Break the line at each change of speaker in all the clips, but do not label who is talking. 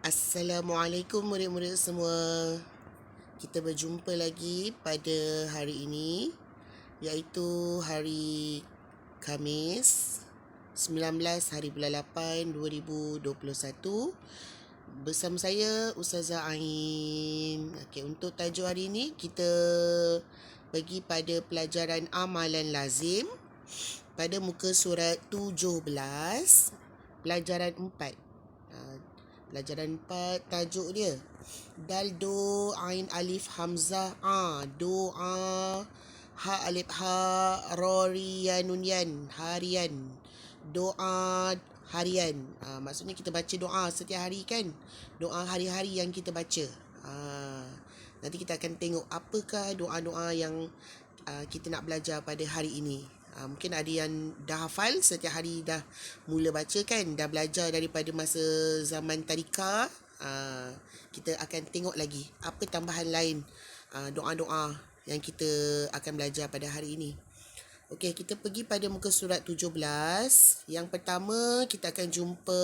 Assalamualaikum murid-murid semua. Kita berjumpa lagi pada hari ini, iaitu hari Khamis 19 hari bulan 8 2021. Bersama saya Ustazah Ain. Untuk tajuk hari ini kita pergi pada pelajaran amalan lazim pada muka surat 17, pelajaran 4. Pelajaran 4 tajuk dia Dal Do Ain Alif Hamzah doa ha alif ha rori ya nun yan harian. Doa harian. Maksudnya kita baca doa setiap hari kan. Doa hari-hari yang kita baca. Nanti kita akan tengok apakah doa-doa yang kita nak belajar pada hari ini. Mungkin ada yang dah hafal, setiap hari dah mula baca kan, dah belajar daripada masa zaman tadika. Kita akan tengok lagi apa tambahan lain doa-doa yang kita akan belajar pada hari ini. Okey, kita pergi pada muka surat 17. Yang pertama kita akan jumpa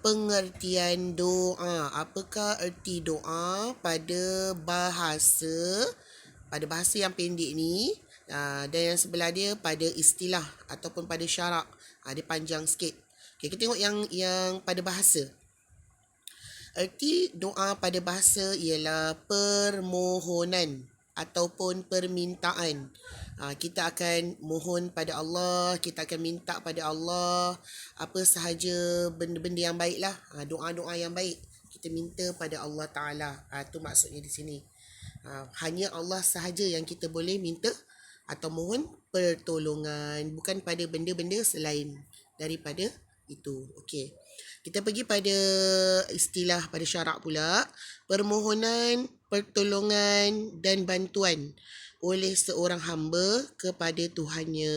pengertian doa. Apakah erti doa pada bahasa yang pendek ni, dan yang sebelah dia pada istilah ataupun pada syarak. Dia panjang sikit. Okay, kita tengok yang pada bahasa. Erti doa pada bahasa ialah permohonan ataupun permintaan. Kita akan mohon pada Allah, kita akan minta pada Allah apa sahaja benda-benda yang baik lah, doa-doa yang baik kita minta pada Allah Ta'ala. Itu maksudnya di sini. Hanya Allah sahaja yang kita boleh minta atau mohon pertolongan, bukan pada benda-benda selain daripada itu. Okey. Kita pergi pada istilah pada syarak pula. Permohonan, pertolongan dan bantuan oleh seorang hamba kepada Tuhannya.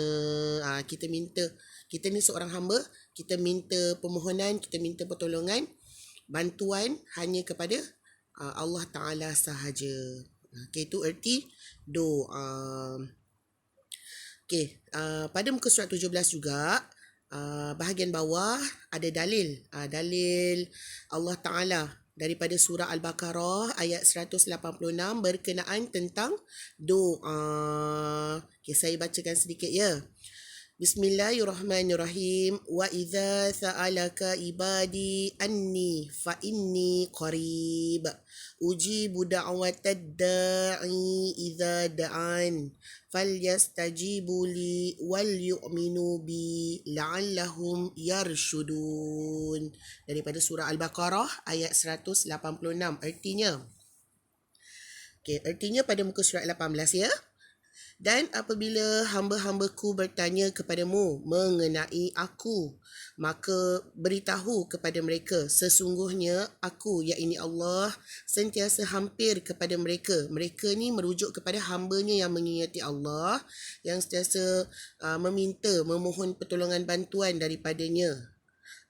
Kita ni seorang hamba, kita minta permohonan, kita minta pertolongan, bantuan hanya kepada Allah Ta'ala sahaja. Okey, itu erti doa. Okey, pada muka surat 17 juga, bahagian bawah ada dalil. Dalil Allah Ta'ala daripada surah Al-Baqarah ayat 186 berkenaan tentang doa. Okey, saya bacakan sedikit ya. Bismillahirrahmanirrahim. Wa idza sa'alaka ibadi anni fa inni qarib. Ujibu da'watad da'i idza da'an. Falyastajibu li wal yu'minu bi la'allahum yarshudun. Daripada surah Al-Baqarah ayat 186. Artinya, artinya pada muka surat 18 ya. Dan apabila hamba-hambaku bertanya kepadamu mengenai aku, maka beritahu kepada mereka, sesungguhnya aku, yakni Allah, sentiasa hampir kepada mereka. Mereka ni merujuk kepada hambanya yang mengingati Allah, yang sentiasa memohon pertolongan bantuan daripadanya.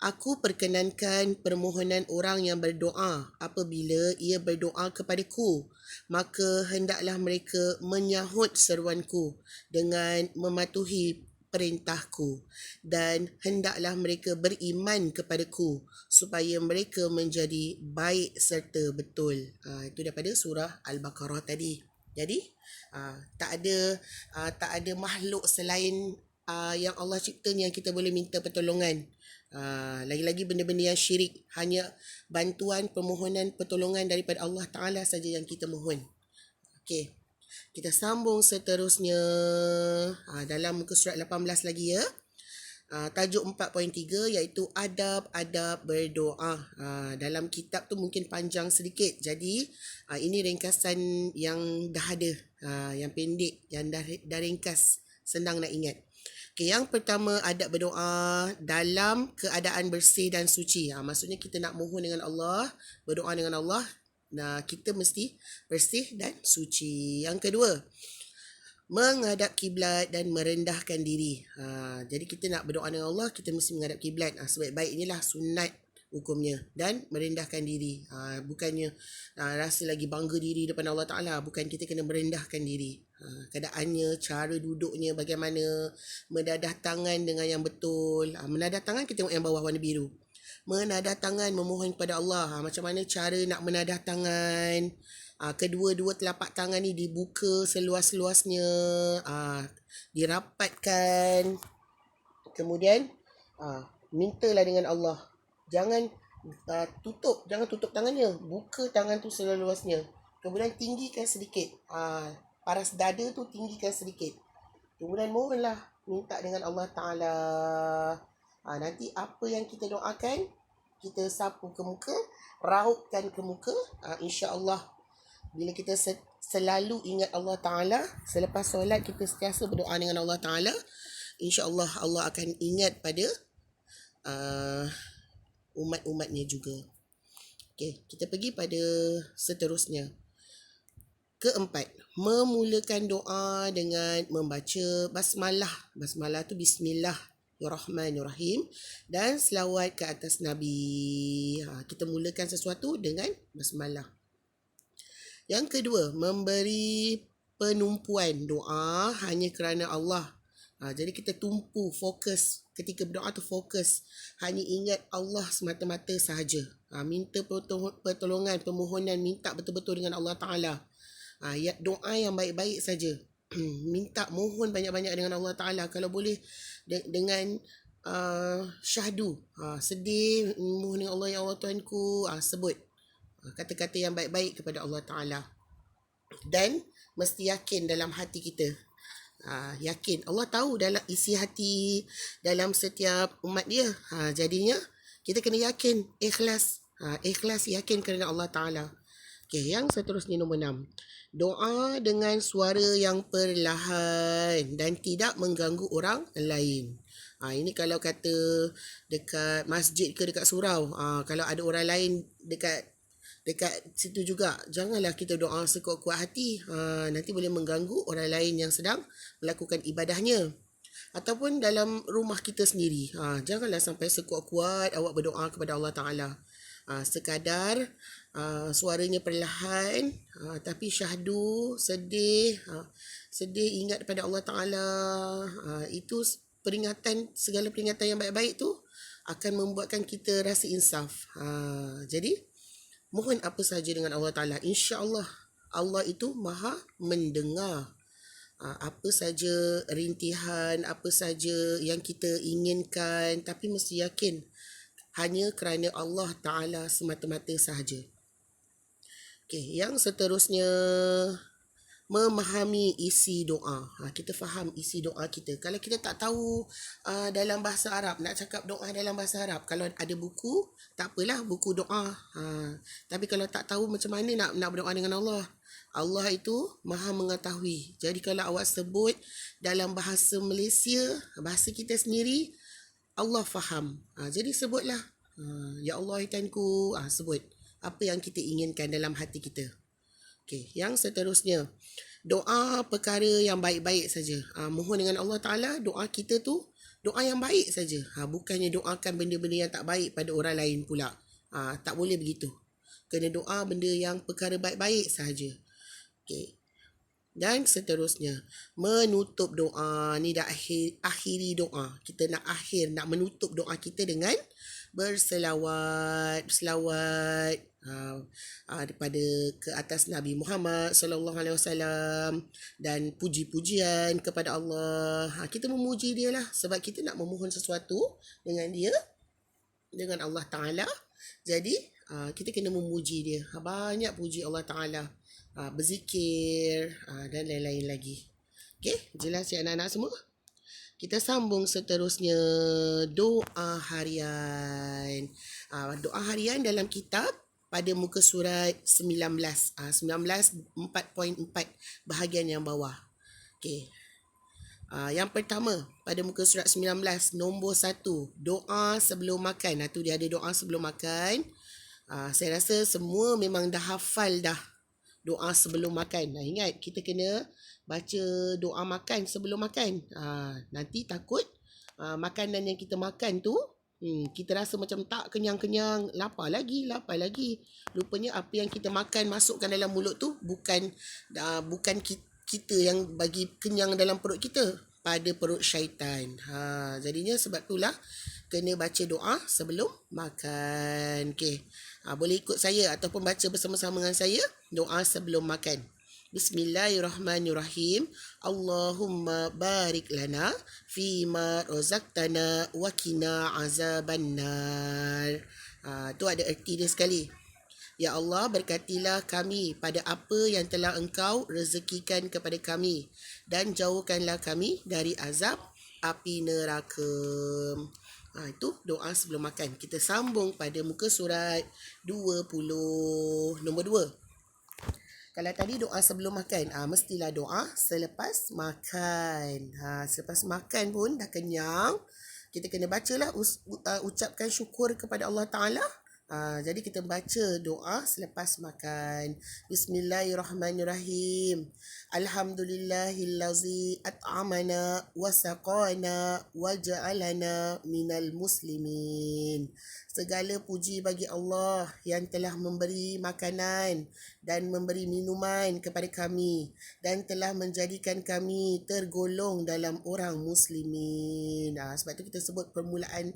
Aku perkenankan permohonan orang yang berdoa apabila ia berdoa kepadaku, maka hendaklah mereka menyahut seruanku dengan mematuhi perintahku, dan hendaklah mereka beriman kepadaku supaya mereka menjadi baik serta betul. Itu daripada surah Al-Baqarah tadi. Jadi tak ada makhluk selain yang Allah cipta ni yang kita boleh minta pertolongan. Lagi-lagi benda-benda yang syirik, hanya bantuan, permohonan, pertolongan daripada Allah Ta'ala saja yang kita mohon. Okey, kita sambung seterusnya dalam muka surat 18 lagi ya. Tajuk 4.3 iaitu adab-adab berdoa. Dalam kitab tu mungkin panjang sedikit, jadi ini ringkasan yang dah ada, yang pendek, yang dah ringkas, senang nak ingat. Okay, yang pertama, adab berdoa dalam keadaan bersih dan suci. Maksudnya kita nak mohon dengan Allah, berdoa dengan Allah, kita mesti bersih dan suci. Yang kedua, menghadap kiblat dan merendahkan diri. Jadi kita nak berdoa dengan Allah, kita mesti menghadap kiblat. Sebaik-baik inilah sunat hukumnya, dan merendahkan diri. Bukannya rasa lagi bangga diri depan Allah Ta'ala. Bukan, kita kena merendahkan diri. Keadaannya, cara duduknya bagaimana, menadah tangan dengan yang betul. Menadah tangan kita tengok yang bawah warna biru. Menadah tangan memohon kepada Allah. Macam mana cara nak menadah tangan? Kedua-dua telapak tangan ni dibuka seluas-luasnya. Dirapatkan. Kemudian mintalah dengan Allah. Jangan jangan tutup tangannya. Buka tangan tu seluas-luasnya. Kemudian tinggikan sedikit. Paras dada tu tinggikan sedikit. Kemudian mohonlah, minta dengan Allah Ta'ala. Nanti apa yang kita doakan, kita sapu ke muka, raupkan ke muka. InsyaAllah, bila kita selalu ingat Allah Ta'ala, selepas solat kita sentiasa berdoa dengan Allah Ta'ala, InsyaAllah Allah akan ingat pada umat-umatnya juga. Okay, kita pergi pada seterusnya. Keempat, memulakan doa dengan membaca basmalah. Basmalah tu Bismillahirrahmanirrahim. Dan selawat ke atas Nabi. Kita mulakan sesuatu dengan basmalah. Yang kedua, memberi penumpuan doa hanya kerana Allah. Jadi kita tumpu, fokus. Ketika berdoa tu fokus. Hanya ingat Allah semata-mata sahaja. Minta pertolongan, permohonan, minta betul-betul dengan Allah Ta'ala. Doa yang baik-baik saja. Minta, mohon banyak-banyak dengan Allah Ta'ala. Kalau boleh dengan syahdu. Sedih, mohon dengan Allah, ya Allah Tuhanku. Sebut kata-kata yang baik-baik kepada Allah Ta'ala. Dan mesti yakin dalam hati kita. Yakin. Allah tahu dalam isi hati dalam setiap umat dia. Jadinya kita kena yakin. Ikhlas. Ikhlas, yakin kerana Allah Ta'ala. Okay, yang seterusnya nombor 6. Doa dengan suara yang perlahan dan tidak mengganggu orang lain. Ini kalau kata dekat masjid ke dekat surau. Kalau ada orang lain dekat situ juga, janganlah kita doa sekuat-kuat hati. Nanti boleh mengganggu orang lain yang sedang melakukan ibadahnya. Ataupun dalam rumah kita sendiri. Janganlah sampai sekuat-kuat awak berdoa kepada Allah Ta'ala. Sekadar suaranya perlahan, tapi syahdu, sedih, ingat kepada Allah Ta'ala. Itu segala peringatan yang baik-baik tu akan membuatkan kita rasa insaf. Jadi mohon apa saja dengan Allah Ta'ala. InsyaAllah Allah itu maha mendengar. Apa saja rintihan, apa saja yang kita inginkan, tapi mesti yakin hanya kerana Allah Ta'ala semata-mata sahaja. Okay, yang seterusnya, memahami isi doa. Kita faham isi doa kita. Kalau kita tak tahu dalam bahasa Arab, nak cakap doa dalam bahasa Arab, kalau ada buku, tak apalah, buku doa. Tapi kalau tak tahu macam mana nak berdoa dengan Allah, Allah itu maha mengetahui. Jadi kalau awak sebut dalam bahasa Malaysia, bahasa kita sendiri, Allah faham. Jadi sebutlah. Ya Allah Tuhanku. Sebut apa yang kita inginkan dalam hati kita. Okay, yang seterusnya, doa perkara yang baik-baik saja. Mohon dengan Allah Ta'ala, doa kita tu doa yang baik saja. Bukannya doakan benda-benda yang tak baik pada orang lain pula. Tak boleh begitu. Kena doa benda yang perkara baik-baik sahaja. Okay. Dan seterusnya, menutup doa. Ni dah akhiri doa. Kita nak menutup doa kita dengan berselawat daripada ke atas Nabi Muhammad sallallahu alaihi wasallam dan puji-pujian kepada Allah. Kita memuji dia lah sebab kita nak memohon sesuatu dengan dia, dengan Allah Ta'ala. Jadi kita kena memuji dia. Banyak puji Allah Ta'ala. Berzikir dan lain-lain lagi. Okay, jelas ya anak-anak semua? Kita sambung seterusnya, doa harian. Doa harian dalam kitab pada muka surat 19. 4.4 bahagian yang bawah. Okay. Yang pertama, pada muka surat 19, nombor 1, doa sebelum makan. Tu dia ada doa sebelum makan. Saya rasa semua memang dah hafal dah doa sebelum makan. Ingat, kita kena baca doa makan sebelum makan. Nanti takut makanan yang kita makan tu, kita rasa macam tak kenyang-kenyang, lapar lagi. Rupanya apa yang kita makan masukkan dalam mulut tu bukan kita yang bagi kenyang dalam perut kita, pada perut syaitan. Jadinya sebab itulah kena baca doa sebelum makan. Okey. Boleh ikut saya ataupun baca bersama-sama dengan saya doa sebelum makan. Bismillahirrahmanirrahim. Allahumma barik lana fima razaqtana wa qina azabannar. Tu ada erti dia sekali. Ya Allah, berkatilah kami pada apa yang telah Engkau rezekikan kepada kami dan jauhkanlah kami dari azab api neraka. Itu doa sebelum makan. Kita sambung pada muka surat 20, nombor 2. Kalau tadi doa sebelum makan, mestilah doa selepas makan. Selepas makan pun dah kenyang, kita kena bacalah ucapkan syukur kepada Allah Ta'ala. Jadi kita baca doa selepas makan. Bismillahirrahmanirrahim. Alhamdulillahillazi at'amana wa saqana wa ja'alana minal muslimin. Segala puji bagi Allah yang telah memberi makanan dan memberi minuman kepada kami dan telah menjadikan kami tergolong dalam orang muslimin. Sebab tu kita sebut permulaan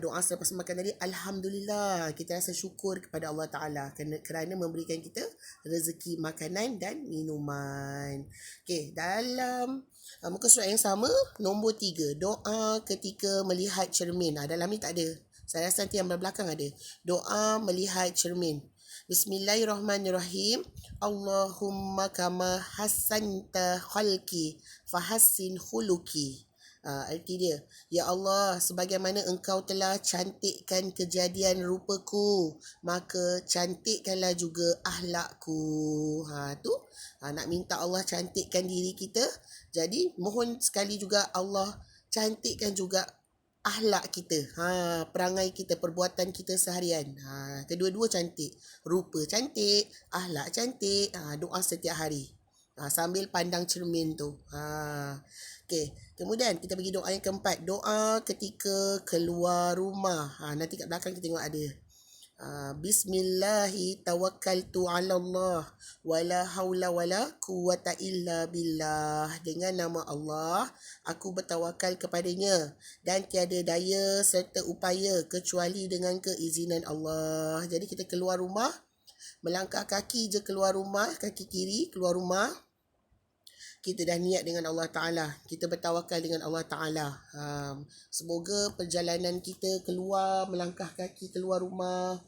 doa selepas makan tadi, Alhamdulillah. Kita rasa syukur kepada Allah Ta'ala kerana memberikan kita rezeki makanan dan minuman. Okey, dalam muka surat yang sama, nombor 3, doa ketika melihat cermin. Dalam ni tak ada. Saya rasa nanti yang belakang ada. Doa melihat cermin. Bismillahirrahmanirrahim. Allahumma kama hassanta khalqi fahassin khuluqi. Arti dia, ya Allah, sebagaimana Engkau telah cantikkan kejadian rupaku, maka cantikkanlah juga akhlakku. Nak minta Allah cantikkan diri kita. Jadi mohon sekali juga Allah cantikkan juga akhlak kita, perangai kita, perbuatan kita seharian. Kedua-dua cantik. Rupa cantik, akhlak cantik. Doa setiap hari. Sambil pandang cermin tu. Okey. Kemudian kita bagi doa yang keempat. Doa ketika keluar rumah. Nanti kat belakang kita tengok ada. Bismillahi tawakkaltu ala Allah wala haula wala quwata illa billah. Dengan nama Allah aku bertawakal kepadanya dan tiada daya serta upaya kecuali dengan keizinan Allah. Jadi kita keluar rumah, melangkah kaki je keluar rumah, kaki kiri keluar rumah, kita dah niat dengan Allah Ta'ala. Kita bertawakal dengan Allah Ta'ala. Semoga perjalanan kita keluar, melangkah kaki keluar rumah,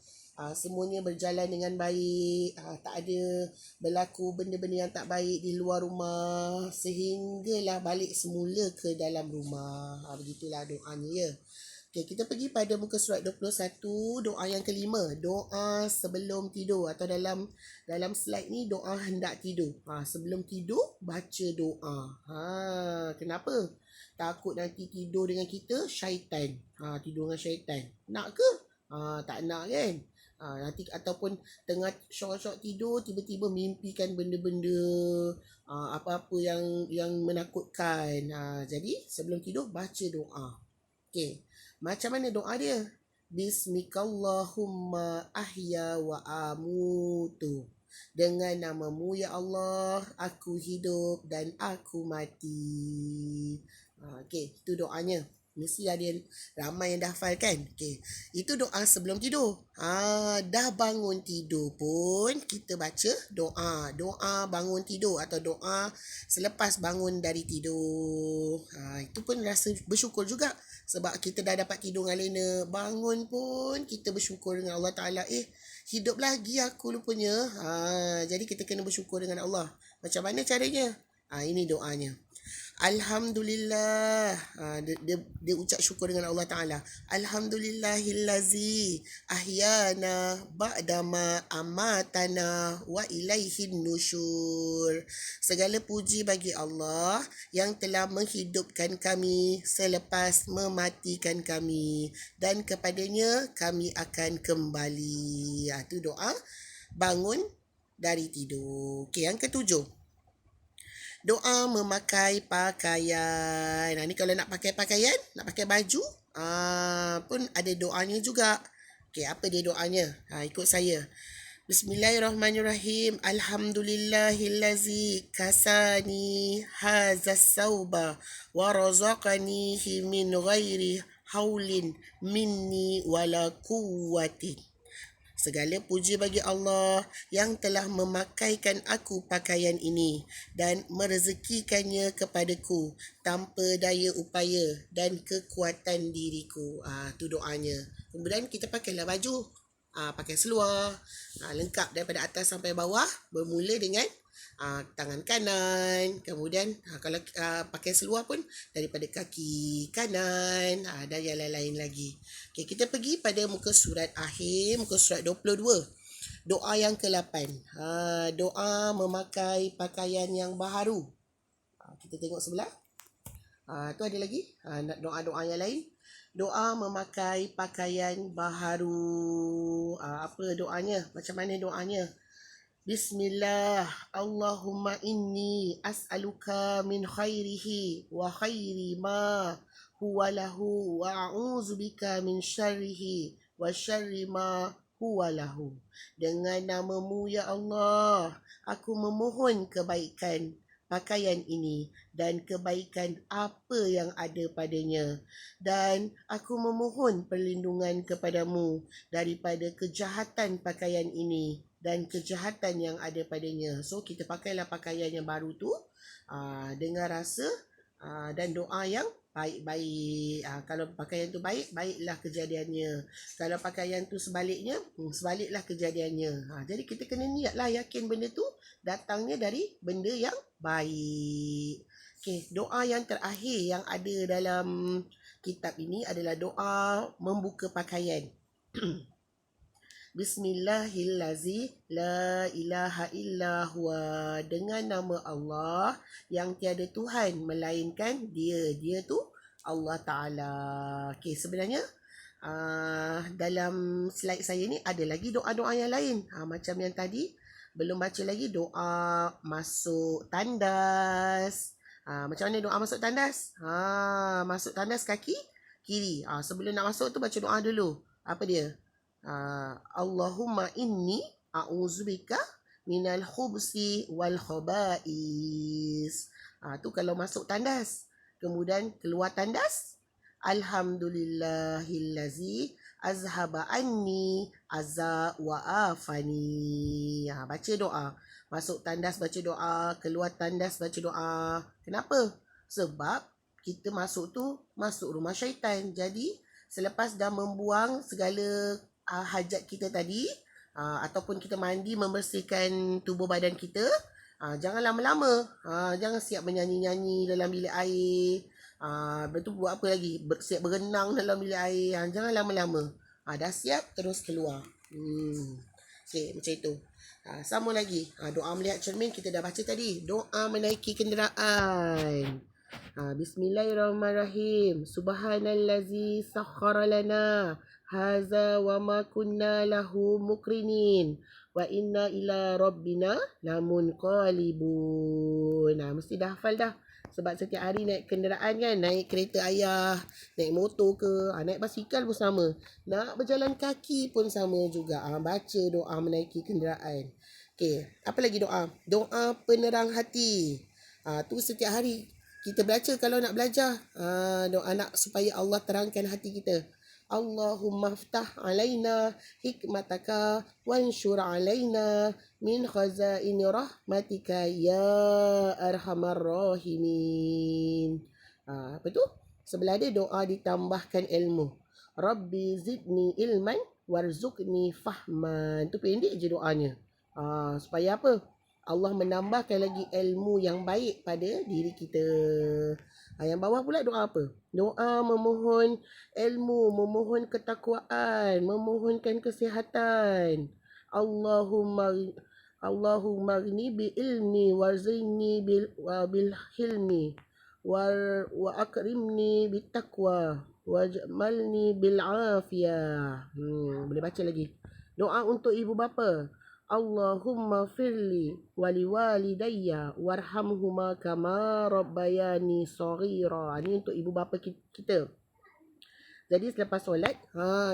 semuanya berjalan dengan baik. Tak ada berlaku benda-benda yang tak baik di luar rumah, sehinggalah balik semula ke dalam rumah. Begitulah doanya ya. Okay, kita pergi pada muka surat 21, doa yang kelima. Doa sebelum tidur, atau dalam slide ni doa hendak tidur. Sebelum tidur baca doa. Kenapa? Takut nanti tidur dengan kita syaitan. Tidur dengan syaitan. Nak ke? Tak nak kan? Nanti ataupun tengah syok-syok tidur, tiba-tiba mimpikan benda-benda apa-apa yang menakutkan. Jadi sebelum tidur baca doa. Okey. Macam mana doa dia? Bismikallahumma ahya wa amutu. Dengan namamu ya Allah, aku hidup dan aku mati. Okey, itu doanya. Mesti ada ramai yang dah hafal kan? Okey. Itu doa sebelum tidur. Dah bangun tidur pun kita baca doa. Doa bangun tidur atau doa selepas bangun dari tidur. Itu pun rasa bersyukur juga. Sebab kita dah dapat tidur dengan lena. Bangun pun kita bersyukur dengan Allah Ta'ala. Hidup lagi aku rupanya. Jadi kita kena bersyukur dengan Allah. Macam mana caranya? Ini doanya. Alhamdulillah. Dia ucap syukur dengan Allah Ta'ala. Alhamdulillahillazi ahyana ba'dama amatana wa ilaihin nusyur. Segala puji bagi Allah yang telah menghidupkan kami selepas mematikan kami, dan kepadanya kami akan kembali. Itu doa bangun dari tidur. Okey, yang ketujuh, doa memakai pakaian. Ni kalau nak pakai pakaian, nak pakai baju, pun ada doanya juga. Okey, apa dia doanya? Ikut saya. Bismillahirrahmanirrahim. Alhamdulillahillazi kasani hazas sauba wa razaqanihi min ghairi haulin minni wala quwwatin. Segala puji bagi Allah yang telah memakaikan aku pakaian ini dan merezekikannya kepadaku tanpa daya upaya dan kekuatan diriku. Tu doanya. Kemudian kita pakailah baju. Pakai seluar. Lengkap daripada atas sampai bawah. Bermula dengan tangan kanan. Kemudian kalau pakai seluar pun daripada kaki kanan dan yang lain-lain lagi. Okay, kita pergi pada muka surat akhir, muka surat 22. Doa yang ke-8. Doa memakai pakaian yang baharu. Kita tengok sebelah. Tu ada lagi. Doa-doa yang lain. Doa memakai pakaian baharu. Apa doanya? Macam mana doanya? Bismillah, Allahumma inni as'aluka min khairihi wa khairi ma huwa lahu wa a'udzu bika min syarrihi wa syarri ma huwa lahu. Dengan namamu ya Allah, aku memohon kebaikan pakaian ini dan kebaikan apa yang ada padanya, dan aku memohon perlindungan kepadamu daripada kejahatan pakaian ini dan kejahatan yang ada padanya. So kita pakailah pakaian yang baru tu dengan rasa dan doa yang baik-baik. Kalau pakaian tu baik, baiklah kejadiannya. Kalau pakaian tu sebaliknya, sebaliklah kejadiannya. Jadi kita kena niatlah yakin benda tu datangnya dari benda yang baik. Okay, doa yang terakhir yang ada dalam kitab ini adalah doa membuka pakaian. Bismillahillazi la ilaha illa huwa. Dengan nama Allah yang tiada Tuhan melainkan Dia. Dia tu Allah Ta'ala. Okay, sebenarnya dalam slide saya ni ada lagi doa-doa yang lain. Macam yang tadi, belum baca lagi doa masuk tandas. Macam mana doa masuk tandas? Masuk tandas kaki kiri. Sebelum nak masuk tu baca doa dulu. Apa dia? Allahumma inni a'udzubika minal khubsi wal khaba'is. Tu kalau masuk tandas. Kemudian keluar tandas, alhamdulillahillazi azhaba anni azza wa afani. Baca doa. Masuk tandas baca doa, keluar tandas baca doa. Kenapa? Sebab kita masuk tu masuk rumah syaitan. Jadi selepas dah membuang segala hajat kita tadi, ataupun kita mandi membersihkan tubuh badan kita, jangan lama-lama. Jangan siap menyanyi-nyanyi dalam bilik air. Lepas tu buat apa lagi? Siap berenang dalam bilik air. Jangan lama-lama. Dah siap, terus keluar. Okay, macam itu. Sama lagi. Doa melihat cermin kita dah baca tadi. Doa menaiki kenderaan. Bismillahirrahmanirrahim. Subhanallazi sakhkhara lana haza wa ma kunna lahu mukrinin wa inna ila rabbina lamunqalibun. Mesti dah hafal dah. Sebab setiap hari naik kenderaan kan, naik kereta ayah, naik motor ke, naik basikal pun sama. Nak berjalan kaki pun sama juga. Baca doa menaiki kenderaan. Okay, apa lagi doa? Doa penerang hati. Tu setiap hari kita baca kalau nak belajar. Doa nak supaya Allah terangkan hati kita. Allahumma ftah alaina hikmataka wanshur alaina min khazaini rahmatika ya arhamar rahimin. Apa tu? Sebelah dia doa ditambahkan ilmu. Rabbi zidni ilman warzuqni fahman. Tu pendek je doanya. Supaya apa? Allah menambahkan lagi ilmu yang baik pada diri kita. Yang bawah pula doa apa? Doa memohon ilmu, memohon ketakwaan, memohonkan kesihatan. Allahumma gni bi ilmi warzini bil hilmi wa akrimni bit taqwa waj'alni bil afiyah. Boleh baca lagi. Doa untuk ibu bapa. Allahumma firli wali walidayya warhamhuma kama rabbayani saghira. Ini untuk ibu bapa kita. Jadi selepas solat,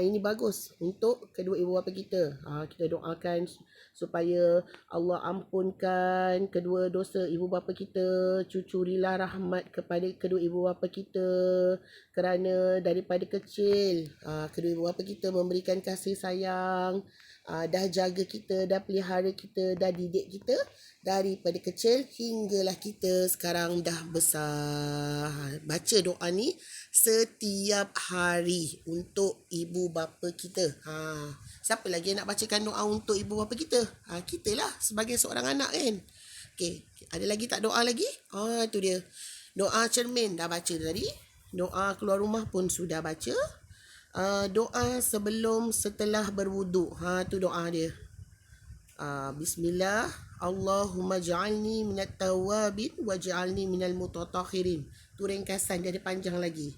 ini bagus untuk kedua ibu bapa kita. Kita doakan supaya Allah ampunkan kedua dosa ibu bapa kita, cucurilah rahmat kepada kedua ibu bapa kita, kerana daripada kecil kedua ibu bapa kita memberikan kasih sayang, dah jaga kita, dah pelihara kita, dah didik kita daripada kecil hinggalah kita sekarang dah besar. Baca doa ni setiap hari untuk ibu bapa kita. Siapa lagi nak bacakan doa untuk ibu bapa kita? Kita lah sebagai seorang anak kan. Okey, ada lagi tak doa lagi? Itu dia. Doa cermin dah baca tadi. Doa keluar rumah pun sudah baca. Doa sebelum setelah berwuduk. Tu doa dia. Bismillah. Allahumma ja'alni minat tawabin wa ja'alni minal mutatahhirin. Tu ringkasan, dia ada panjang lagi.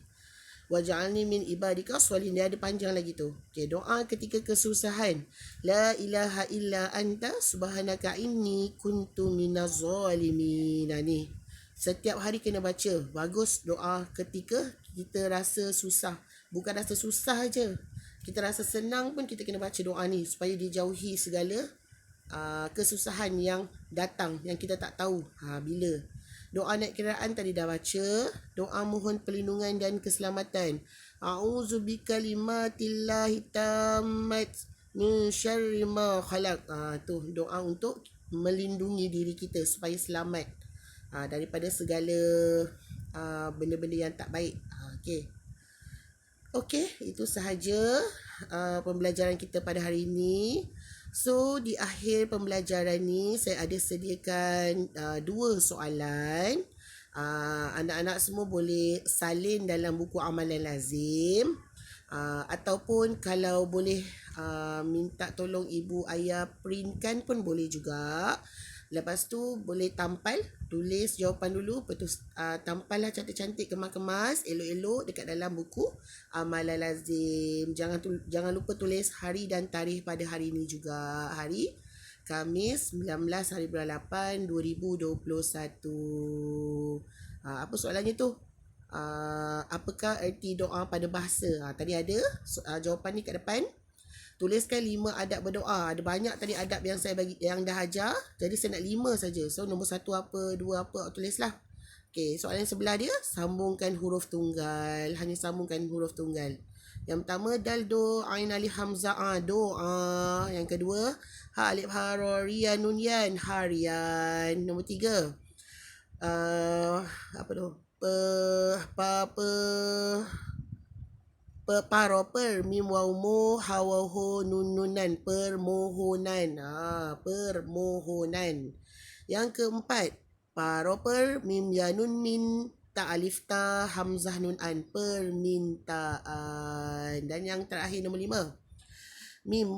Wa ja'alni min ibadika salihin, dia ada panjang lagi tu. Okay, doa ketika kesusahan. La ilaha illa anta subhanaka inni kuntu minaz zalimin. Ni setiap hari kena baca. Bagus doa ketika kita rasa susah. Bukan rasa susah aja, kita rasa senang pun kita kena baca doa ni supaya dijauhi segala kesusahan yang datang yang kita tak tahu bila. Doa naik kenderaan tadi dah baca. Doa mohon perlindungan dan keselamatan. A'udzu bikalimatillahi tammat min syarri ma khalaq. Tu doa untuk melindungi diri kita supaya selamat daripada segala benda-benda yang tak baik. Okey, itu sahaja pembelajaran kita pada hari ini. So, di akhir pembelajaran ni saya ada sediakan 2 soalan. Anak-anak semua boleh salin dalam buku amalan lazim. Ataupun kalau boleh minta tolong ibu ayah printkan pun boleh juga. Lepas tu boleh tampal, tulis jawapan dulu, lepas tu tampallah cantik-cantik, kemas-kemas, elok-elok dekat dalam buku amalan lazim. Jangan lupa tulis hari dan tarikh pada hari ini juga. Hari Khamis 19 hari bulan 8 2021. Apa soalannya tu? Apakah erti doa pada bahasa? Tadi ada jawapan ni kat depan. Tuliskan 5 adab berdoa. Ada banyak tadi adab yang saya bagi, yang dah ajar. Jadi saya nak 5 saja. So nombor 1 apa, 2 apa, tulislah. Okey, soalan sebelah dia, sambungkan huruf tunggal. Hanya sambungkan huruf tunggal. Yang pertama, dal do ain alif hamzah doa. Yang kedua, ha alif ha ra ria nun yan harian. Nombor 3. Apa tu? Per mim waw mo ha waw ho nun nunan, permohonan. Permohonan. Yang keempat, paroper mim ya nun min ta alif ta hamzah nun an, permintaan. Dan yang terakhir nombor 5, mim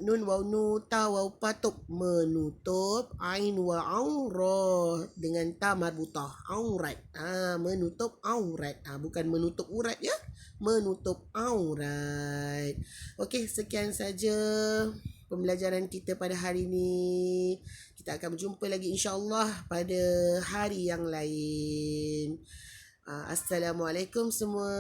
nun waw nu ta waw patub, menutup, ain wa aura dengan ta marbutah, aurat. Menutup aurat, bukan menutup urat ya, menutup aurat. Okey, sekian saja pembelajaran kita pada hari ini. Kita akan berjumpa lagi insya-Allah pada hari yang lain. Assalamualaikum semua.